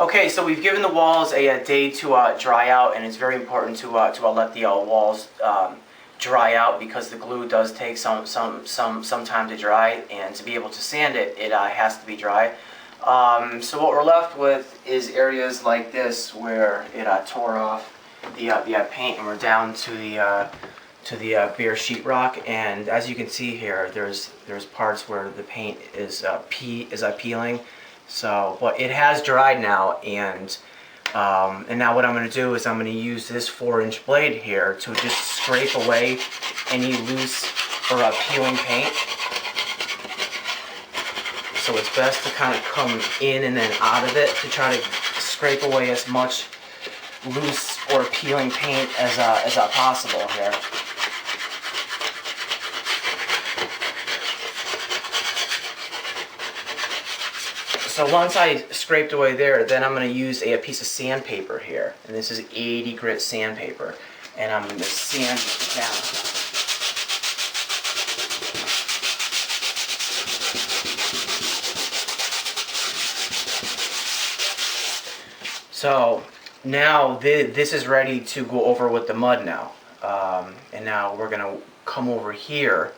Okay, so we've given the walls a day to dry out, and it's very important to let the walls dry out because the glue does take some time to dry, and to be able to sand it, it has to be dry. So what we're left with is areas like this where it tore off the paint, and we're down to the bare sheetrock. And as you can see here, there's parts where the paint is peeling. So, but it has dried now, and now what I'm going to do is I'm going to use this 4-inch blade here to just scrape away any loose or peeling paint. So it's best to kind of come in and then out of it to try to scrape away as much loose or peeling paint as possible here. So once I scraped away there, then I'm going to use a piece of sandpaper here, and this is 80 grit sandpaper, and I'm going to sand it down. So now this is ready to go over with the mud now, and now we're going to come over here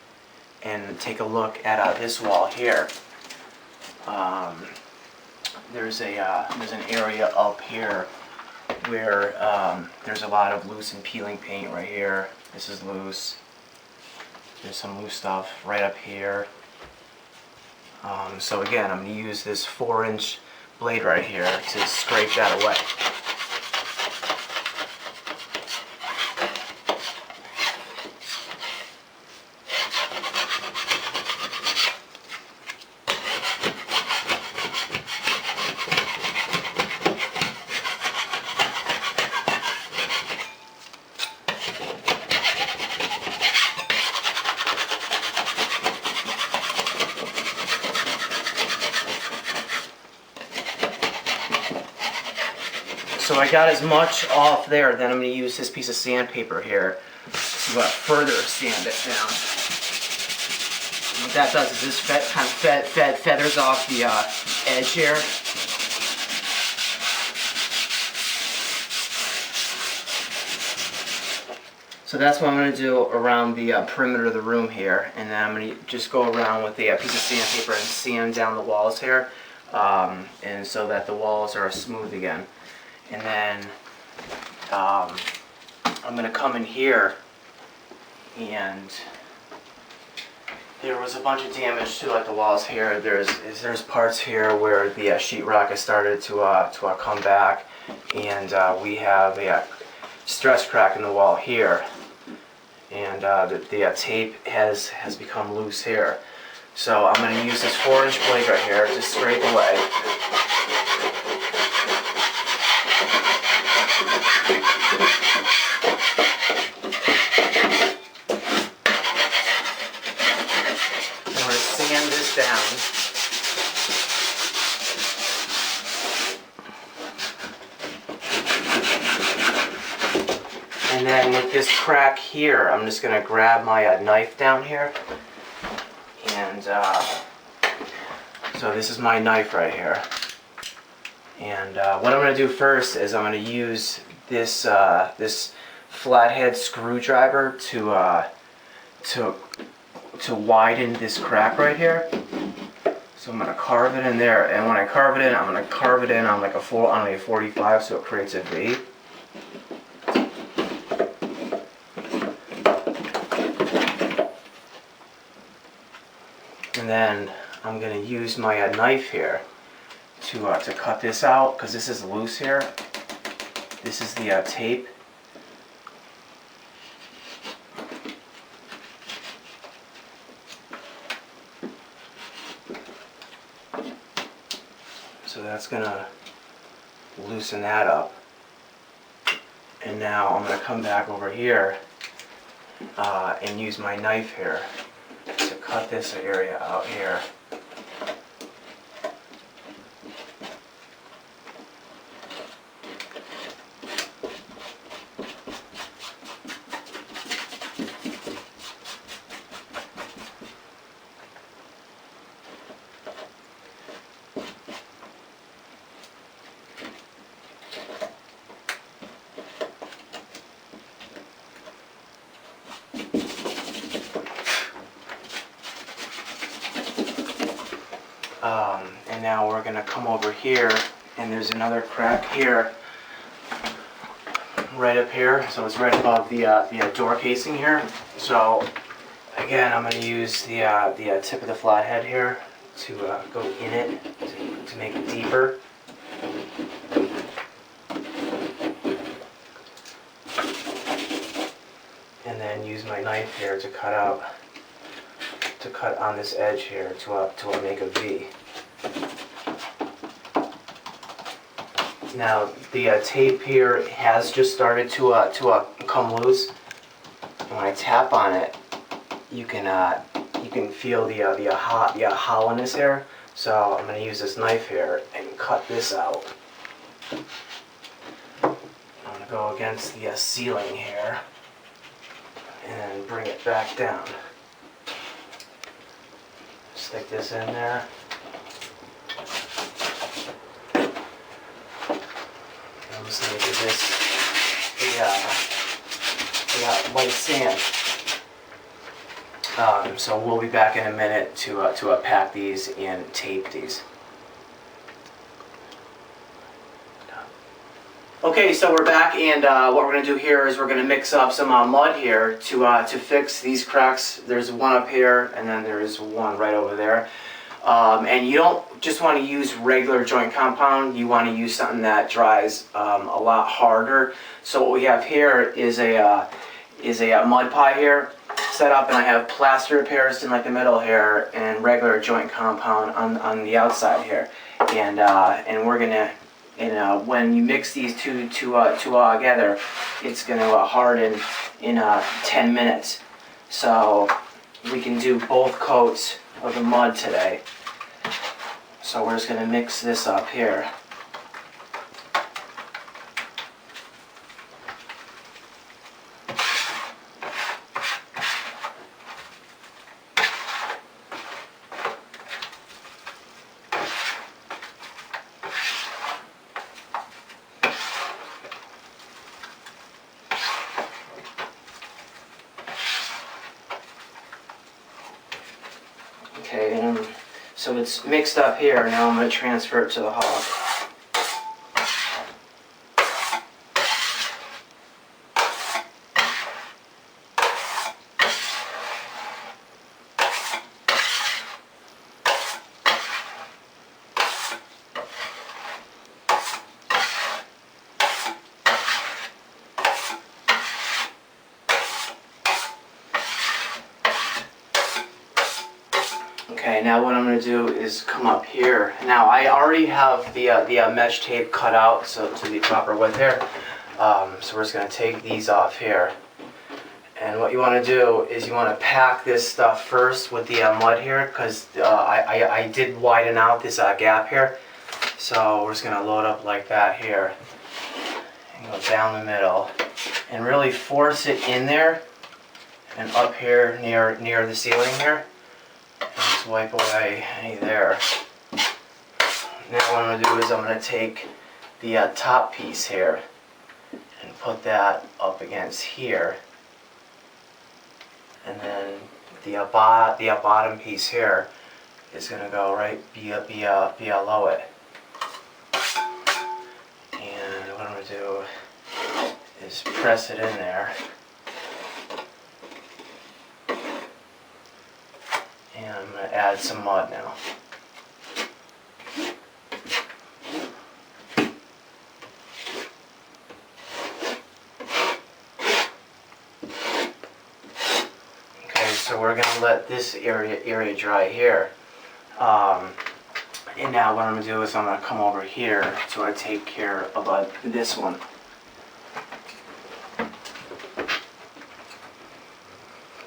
and take a look at this wall here. There's an area up here where there's a lot of loose and peeling paint right here. This is loose. There's some loose stuff right up here. So again, I'm going to use this 4-inch blade right here to scrape that away. So I got as much off there, then I'm going to use this piece of sandpaper here to further sand it down. And what that does is this kind of feathers off the edge here. So that's what I'm going to do around the perimeter of the room here, and then I'm going to just go around with a piece of sandpaper and sand down the walls here, and so that the walls are smooth again. And then I'm going to come in here, and there was a bunch of damage to the walls here. There's parts here where the sheetrock has started to come back, and we have a stress crack in the wall here, and the tape has become loose here. So I'm going to use this 4-inch blade right here to scrape away. I'm going to sand this down. And then with this crack here, I'm just going to grab my knife down here. And so this is my knife right here. And what I'm going to do first is I'm going to use this this flathead screwdriver to widen this crack right here. So I'm going to carve it in there, and when I carve it in, I'm going to carve it in on a 45, so it creates a V. And then I'm going to use my knife here to cut this out, because this is loose here. This is the tape. So that's going to loosen that up. And now I'm going to come back over here and use my knife here to cut this area out here. now we're going to come over here, and there's another crack here, right up here. So it's right above the door casing here. So again, I'm going to use the tip of the flathead here to go in it to make it deeper. And then use my knife here to cut on this edge here to make a V. Now the tape here has just started to come loose. And when I tap on it, you can feel the hollowness here. So I'm going to use this knife here and cut this out. I'm going to go against the ceiling here and then bring it back down. Stick this in there. I'm just going to give this the white sand. So we'll be back in a minute to pack these and tape these. Okay, so we're back, and what we're going to do here is we're going to mix up some mud here to fix these cracks. There's one up here, and then there's one right over there. And you don't just want to use regular joint compound. You want to use something that dries a lot harder. So what we have here is a mud pie here set up, and I have plaster of Paris in like the middle here, and regular joint compound on the outside here. And we're gonna. And when you mix these two together, it's going to harden in 10 minutes. So we can do both coats of the mud today. So we're just going to mix this up here. Okay, and so it's mixed up here. Now I'm going to transfer it to the hog. Okay, now what I'm going to do is come up here. Now I already have the mesh tape cut out so to the proper width here. So we're just going to take these off here. And what you want to do is you want to pack this stuff first with the mud here, because I did widen out this gap here. So we're just going to load up like that here and go down the middle and really force it in there and up here near the ceiling here. Just wipe away any there. Now what I'm going to do is I'm going to take the top piece here and put that up against here, and then the bottom piece here is going to go right below it. And what I'm going to do is press it in there. And I'm going to add some mud now. Okay, so we're going to let this area dry here. And now what I'm going to do is I'm going to come over here to take care of this one.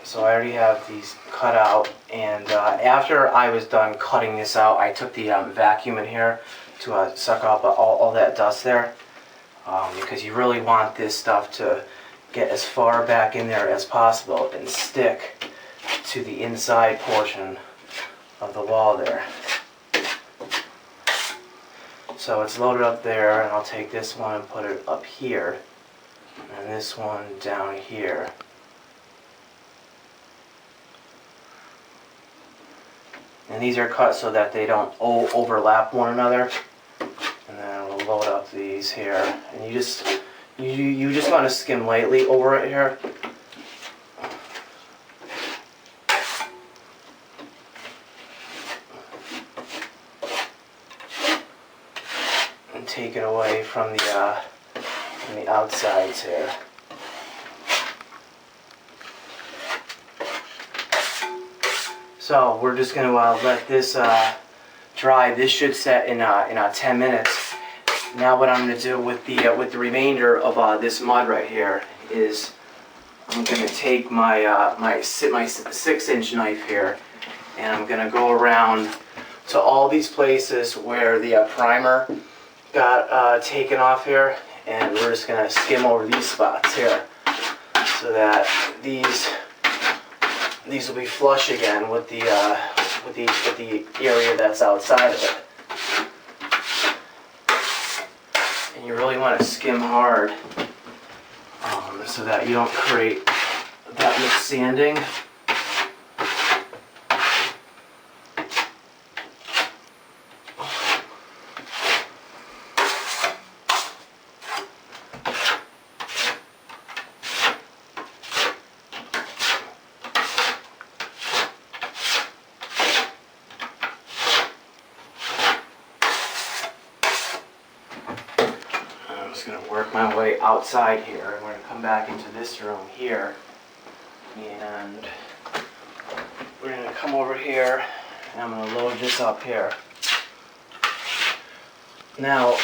So I already have these cut out, and after I was done cutting this out, I took the vacuum in here to suck up all that dust there, because you really want this stuff to get as far back in there as possible and stick to the inside portion of the wall there. So it's loaded up there, and I'll take this one and put it up here, and this one down here. And these are cut so that they don't overlap one another. And then we'll load up these here. And you just want to skim lightly over it here. And take it away from the outsides here. So we're just going to let this dry. This should set in 10 minutes. Now what I'm going to do with the remainder of this mud right here is I'm going to take my my 6-inch knife here, and I'm going to go around to all these places where the primer got taken off here, and we're just going to skim over these spots here so that these will be flush again with the area that's outside of it. And you really want to skim hard so that you don't create that much sanding. I'm just going to work my way outside here. I'm going to come back into this room here, and we're going to come over here, and I'm going to load this up here. Now,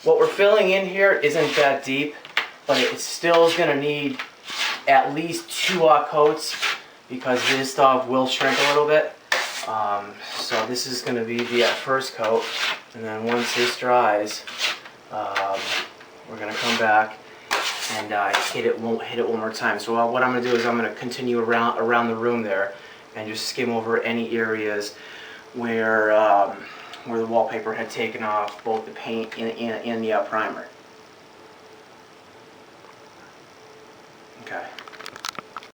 what we're filling in here isn't that deep, but it still is going to need at least 2 coats because this stuff will shrink a little bit. So this is going to be the first coat, and then once this dries, we're going to come back and hit it one more time. So what I'm going to do is I'm going to continue around the room there and just skim over any areas where the wallpaper had taken off both the paint and the primer.